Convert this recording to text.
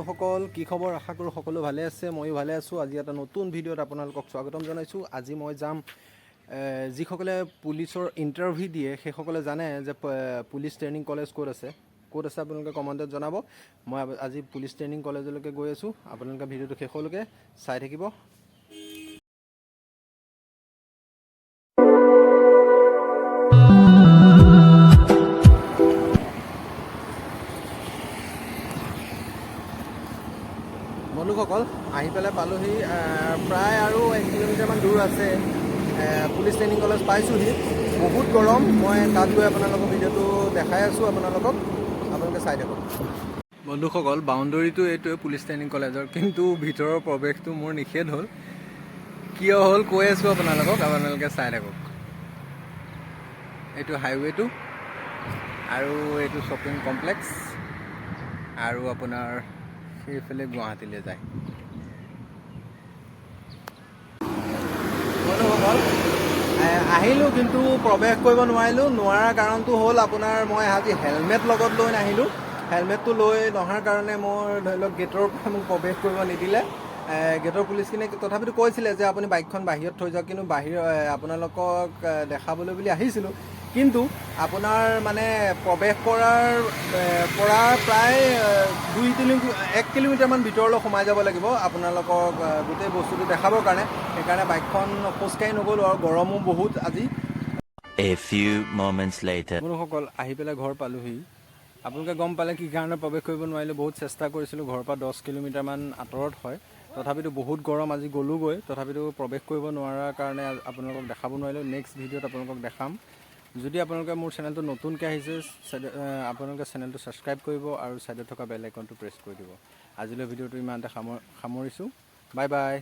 সকল কি খবৰ আশা কৰো সকলো ভালে আছে মই ভালে আছো আজি এটা নতুন ভিডিঅ'ত আপোনালোকক স্বাগতম জনাইছো আজি মই যাম যিসকলে পুলিচৰ ইন্টাৰভিউ দিয়ে সেইসকলে জানে যে পুলিচ ট্ৰেইনিং কলেজ ক'ত আছে আপোনালোকে কমেন্টত জনাব মই আজি পুলিচ ট্ৰেইনিং কলেজলৈকে গৈ আছো আপোনালোকে ভিডিঅ'টো শেষলৈকে চাই থাকিব বন্ধুসকল আহি পেলাই পালোহি প্ৰায় আৰু 1 কিলোমিটাৰমান দূৰ আছে পুলিচ ট্ৰেইনিং কলেজ পাইছোহি বহুত গৰম মই তাত গৈ আপোনালোকক ভিডিঅ'টো দেখাই আছো আপোনালোকে চাই থাকক বন্ধুসকল বাউণ্ডাৰীটো এইটোৱে পুলিচ ট্ৰেইনিং কলেজৰ কিন্তু ভিতৰৰ প্ৰৱেশটো মোৰ নিষেধ হ'ল কিয় হ'ল কৈ আছো আপোনালোকে চাই থাকক এইটো হাইৱেটো আৰু এইটো শ্বপিং কমপ্লেক্স আৰু আপোনাৰ সেইফালে গুৱাহাটীলৈ যায় বন্ধুসকল আহিলোঁ কিন্তু প্ৰৱেশ কৰিব নোৱাৰাৰ কাৰণটো হ'ল আপোনাৰ মই আজি হেলমেট লগত লৈ নাহিলোঁ হেলমেটটো লৈ নহাৰ কাৰণে মোৰ ধৰি লওক গেটৰ পৰা মোক প্ৰৱেশ কৰিব নিদিলে গেটৰ পুলিচখিনিয়ে তথাপিতো কৈছিলে যে আপুনি বাইকখন বাহিৰত থৈ যাওক কিন্তু আপোনালোকক দেখাবলৈ বুলি আহিছিলোঁ কিন্তু আপোনাৰ মানে প্ৰৱেশ কৰাৰ পৰা প্ৰায় 1 কিলোমিটাৰমান ভিতৰলৈ সোমাই যাব লাগিব আপোনালোকক গোটেই বস্তুটো দেখাবৰ কাৰণে সেইকাৰণে বাইকখন খোজকাঢ়ি নগ'লো আৰু গৰমো বহুত আজি A few moments later বন্ধুসকল আহি পেলাই ঘৰ পালোহি আপোনালোকে গম পালে কি কাৰণে প্ৰৱেশ কৰিব নোৱাৰিলোঁ বহুত চেষ্টা কৰিছিলোঁ ঘৰৰ পৰা 10 কিলোমিটাৰমান আঁতৰত হয় তথাপিতো বহুত গৰম আজি গ'লোগৈ তথাপিতো প্ৰৱেশ কৰিব নোৱাৰাৰ কাৰণে আপোনালোকক দেখাব নোৱাৰিলোঁ নেক্সট ভিডিঅ'ত আপোনালোকক দেখাম যদি আপোনালোকে মোৰ চেনেলটো নতুনকৈ আহিছে আপোনালোকে চেনেলটো ছাবস্ক্ৰাইব কৰিব আৰু ছাইডত থকা বেল আইকনটো প্ৰেছ কৰি দিব আজিলৈ ভিডিঅ'টো ইমানতে সামৰিছোঁ বাই বাই